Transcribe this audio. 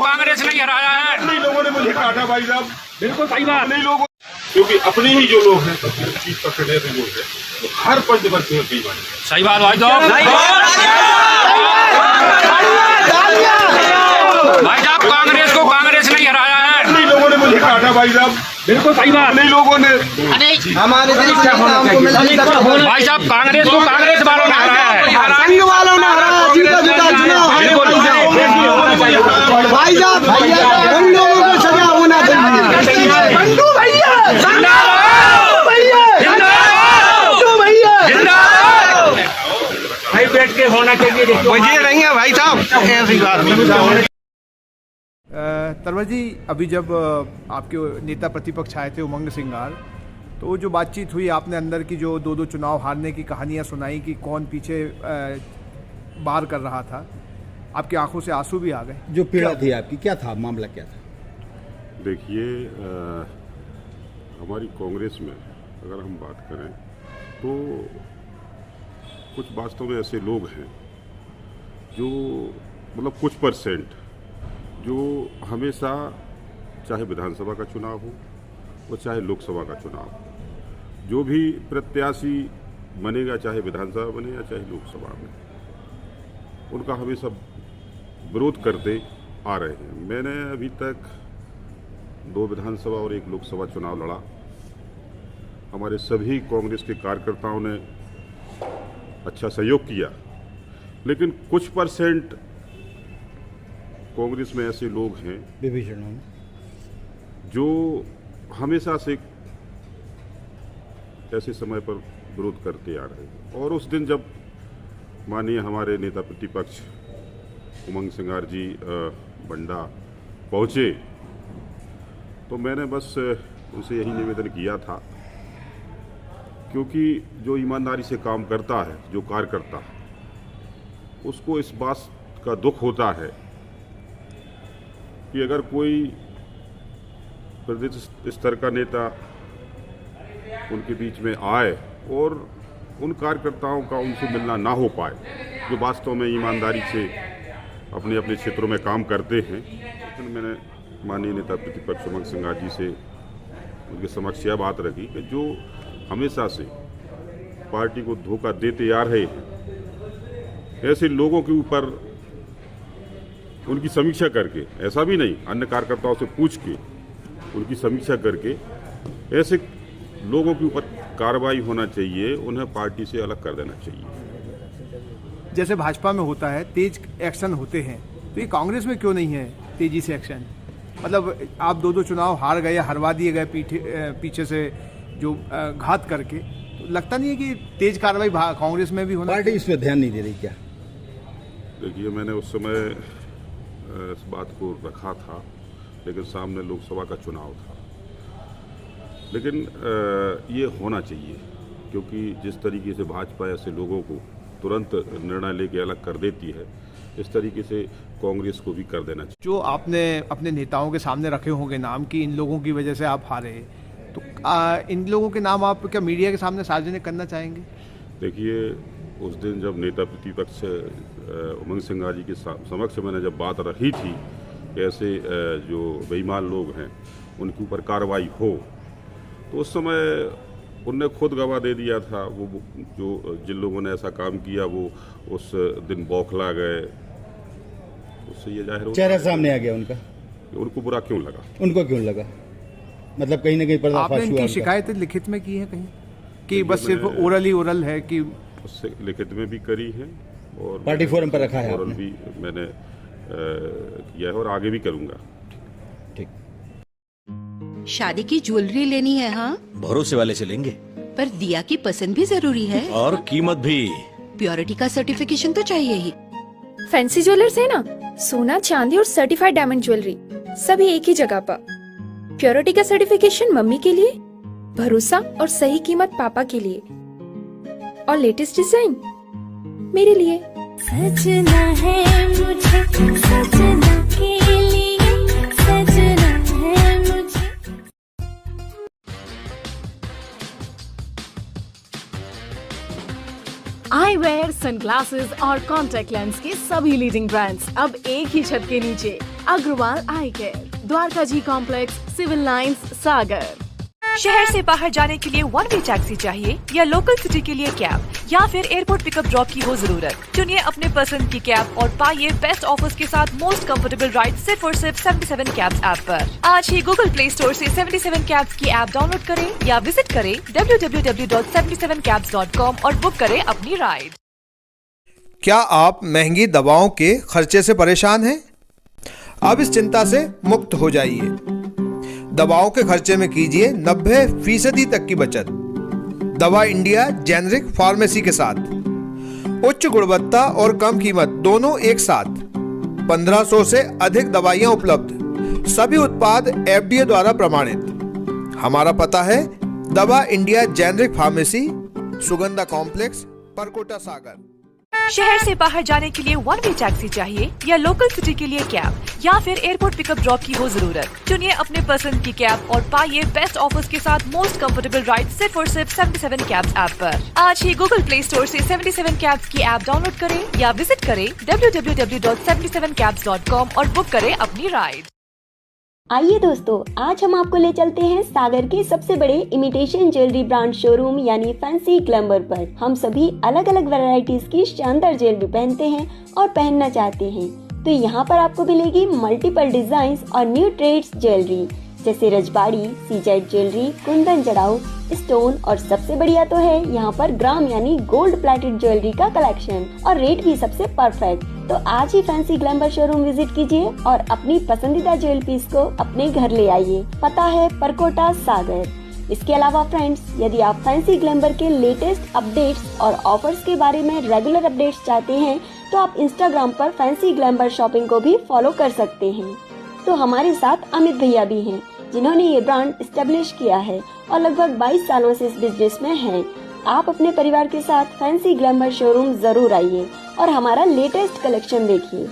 कांग्रेस नहीं हराया है। अपने लोगों ने मुझे काटा भाई साहब, बिल्कुल सही बात। अपने लोगों, क्योंकि अपने ही जो लोग हैं चीज पकड़े थे वो है, तो हर पंच पर कई बार सही बात भाई साहब। भाई साहब कांग्रेस को कांग्रेस नहीं हराया है। अपने लोगों ने मुझे काटा भाई साहब, बिल्कुल सही बात। अपने लोगों ने हमारे भाई साहब कांग्रेस को कांग्रेस वालों ने हराया है। संघ वालों ने हराया, जीता जीता चुनाव है भाई साहब। उन लोगों को सजा होना चाहिए। बंधु भैया भाई बैठ के होना चाहिए। मुझे नहीं है भाई साहब ऐसी बात। तंवर जी, अभी जब आपके नेता प्रतिपक्ष आए थे उमंग सिंगार, तो जो बातचीत हुई आपने अंदर की जो दो चुनाव हारने की कहानियां सुनाई कि कौन पीछे बार कर रहा था, आपकी आंखों से आंसू भी आ गए। जो पीड़ा थी आपकी, क्या था मामला, क्या था? देखिए, हमारी कांग्रेस में अगर हम बात करें तो कुछ वास्तव में ऐसे लोग हैं जो मतलब कुछ परसेंट जो हमेशा चाहे विधानसभा का चुनाव हो और चाहे लोकसभा का चुनाव हो, जो भी प्रत्याशी बनेगा, चाहे विधानसभा बने या चाहे लोकसभा में, उनका हमेशा विरोध करते आ रहे हैं। मैंने अभी तक 2 विधानसभा और 1 लोकसभा चुनाव लड़ा। हमारे सभी कांग्रेस के कार्यकर्ताओं ने अच्छा सहयोग किया, लेकिन कुछ परसेंट कांग्रेस में ऐसे लोग हैं विभीषण में जो हमेशा से ऐसे समय पर विरोध करते आ रहे हैं। और उस दिन जब माननीय हमारे नेता प्रतिपक्ष उमंग सिंगार जी बंडा पहुंचे, तो मैंने बस उनसे यही निवेदन किया था, क्योंकि जो ईमानदारी से काम करता है, जो कार्यकर्ता, उसको इस बात का दुख होता है कि अगर कोई प्रदेश स्तर का नेता उनके बीच में आए और उन कार्यकर्ताओं का उनसे मिलना ना हो पाए जो वास्तव में ईमानदारी से अपने अपने क्षेत्रों में काम करते हैं। लेकिन मैंने माननीय नेता प्रतिपक्ष उमंग सिंगार जी से उनके समक्ष यह बात रखी कि जो हमेशा से पार्टी को धोखा देते आ रहे हैं, ऐसे लोगों के ऊपर उनकी समीक्षा करके, ऐसा भी नहीं अन्य कार्यकर्ताओं से पूछ के उनकी समीक्षा करके ऐसे लोगों के ऊपर कार्रवाई होना चाहिए, उन्हें पार्टी से अलग कर देना चाहिए। जैसे भाजपा में होता है तेज एक्शन होते हैं, तो ये कांग्रेस में क्यों नहीं है तेजी से एक्शन? मतलब आप 2 चुनाव हार गए, हरवा दिए गए पीछे से जो घात करके, तो लगता नहीं है कि तेज कार्रवाई कांग्रेस में भी होना? पार्टी इस पर ध्यान नहीं दे रही क्या? देखिए, मैंने उस समय इस बात को रखा था, लेकिन सामने लोकसभा का चुनाव था। लेकिन ये होना चाहिए, क्योंकि जिस तरीके से भाजपा ऐसे लोगों को तुरंत निर्णय लेके अलग कर देती है, इस तरीके से कांग्रेस को भी कर देना चाहिए। जो आपने अपने नेताओं के सामने रखे होंगे नाम कि इन लोगों की वजह से आप हारे, तो इन लोगों के नाम आप क्या मीडिया के सामने सार्वजनिक करना चाहेंगे? देखिए, उस दिन जब नेता प्रतिपक्ष उमंग सिंगार जी के समक्ष मैंने जब बात रखी थी कि ऐसे जो बेईमान लोग हैं उनके ऊपर कार्रवाई हो, तो उस समय उनने खुद गवाह दे दिया था। वो जो जिन लोगों ने ऐसा काम किया वो उस दिन बौखला गए। उससे ये जाहिर होता चेहरा है सामने आ गया उनका। कि उनको बुरा क्यों लगा। उनको क्यों लगा? मतलब कहीं ना कहीं पर्दाफाश हुआ। आपने इनकी शिकायतें लिखित में की है कहीं कि बस सिर्फ ओरल है कि? उससे लिखित में भी करी है और पार्टी फोरम पर रखा है ओरल आपने? भी मैंने किया है और आगे भी करूंगा। ठीक। शादी की ज्वेलरी लेनी है? हाँ, भरोसे वाले से लेंगे। पर दिया की पसंद भी जरूरी है और कीमत भी। प्योरिटी का सर्टिफिकेशन तो चाहिए ही। फैंसी ज्वेलर्स है ना, सोना चांदी और सर्टिफाइड डायमंड ज्वेलरी सभी एक ही जगह पर। प्योरिटी का सर्टिफिकेशन मम्मी के लिए, भरोसा और सही कीमत पापा के लिए, और लेटेस्ट डिजाइन मेरे लिए। सजना है मुझे, सजना के लिए सजना है मुझे। आई वेयर, सनग्लासेस और कॉन्टैक्ट लेंस के सभी लीडिंग ब्रांड्स अब एक ही छत के नीचे। अग्रवाल आई केयर, द्वारका जी कॉम्प्लेक्स, सिविल लाइंस, सागर। शहर से बाहर जाने के लिए वन वे टैक्सी चाहिए या लोकल सिटी के लिए कैब या फिर एयरपोर्ट पिकअप ड्रॉप की हो जरूरत? चुनिए अपने पसंद की कैब और पाइए बेस्ट ऑफर्स के साथ मोस्ट कंफर्टेबल राइड सिर्फ और सिर्फ 77 कैब्स ऐप पर। आज ही गूगल प्ले स्टोर से 77 कैब्स की ऐप डाउनलोड करें या विजिट करें www.77cabs.com और बुक करें अपनी राइड। क्या आप महंगी दवाओं के खर्चे से परेशान हैं? अब इस चिंता से मुक्त हो जाइए। दवाओं के खर्चे में कीजिए 90% तक की बचत। दवा इंडिया जेनेरिक फार्मेसी के साथ उच्च गुणवत्ता और कम कीमत दोनों एक साथ। 1500 से अधिक दवाइयां उपलब्ध, सभी उत्पाद FDA द्वारा प्रमाणित। हमारा पता है Dawa India Generic Pharmacy, Sugandha Complex, Parkota, Sagar. शहर से बाहर जाने के लिए वन वे टैक्सी चाहिए या लोकल सिटी के लिए कैब या फिर एयरपोर्ट पिकअप ड्रॉप की हो जरूरत? चुनिए अपने पसंद की कैब और पाइए बेस्ट ऑफर्स के साथ मोस्ट कंफर्टेबल राइड सिर्फ और सिर्फ 77 कैब्स ऐप पर। आज ही गूगल प्ले स्टोर से 77 कैब्स की ऐप डाउनलोड करें या विजिट करें www.77cabs.com और बुक करें अपनी राइड। आइए दोस्तों, आज हम आपको ले चलते हैं सागर के सबसे बड़े इमिटेशन ज्वेलरी ब्रांड शोरूम यानी फैंसी ग्लैमर पर। हम सभी अलग अलग वैरायटीज की शानदार ज्वेलरी पहनते हैं और पहनना चाहते हैं, तो यहाँ पर आपको मिलेगी मल्टीपल डिजाइन और न्यू ट्रेड्स ज्वेलरी जैसे रजबाड़ी, सीजेड ज्वेलरी, कुंदन जड़ाऊ, स्टोन और सबसे बढ़िया तो है यहाँ पर ग्राम यानी गोल्ड प्लेटेड ज्वेलरी का कलेक्शन और रेट भी सबसे परफेक्ट। तो आज ही फैंसी ग्लैमर शोरूम विजिट कीजिए और अपनी पसंदीदा ज्वेल पीस को अपने घर ले आइए। पता है परकोटा, सागर। इसके अलावा फ्रेंड्स, यदि आप फैंसी ग्लैमर के लेटेस्ट अपडेट्स और ऑफर्स के बारे में रेगुलर अपडेट्स चाहते हैं तो आप इंस्टाग्राम पर फैंसी ग्लैमर शॉपिंग को भी फॉलो कर सकते हैं। तो हमारे साथ अमित भैया भी हैं जिन्होंने ये ब्रांड एस्टेब्लिश किया है और लगभग 22 सालों से इस बिजनेस में हैं। आप अपने परिवार के साथ फैंसी ग्लैमर शोरूम जरूर आइए और हमारा लेटेस्ट कलेक्शन देखिए।